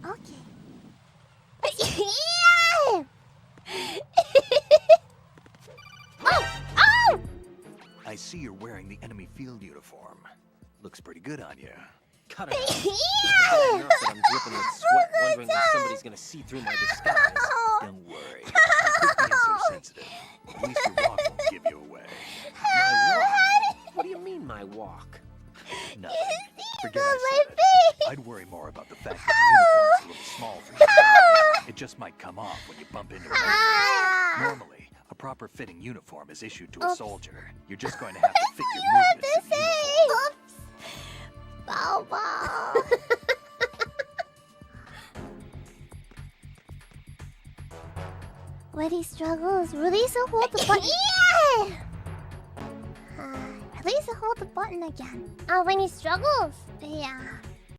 Okay. Yeah! Oh! I see you're wearing the enemy field uniform. Looks pretty good on you. Cut it out. Yeah! Enough that I'm dripping with sweat, wondering if somebody's gonna see through my disguise. Don't worry. Quit being so sensitive. At least your walk won't give you away. My walk? What do you mean, my walk? Nothing. Forget on I my said it. face. I'd worry more about the fact that the uniform's a little small for you. It just might come off when you bump into it. Normally, a proper fitting uniform is issued to a soldier. You're just going to have to fit your movements in the uniform. Oops. Bow bow. When he struggles, release and hold the button. Yeah! Release and hold the button again. Oh, when he struggles? Yeah.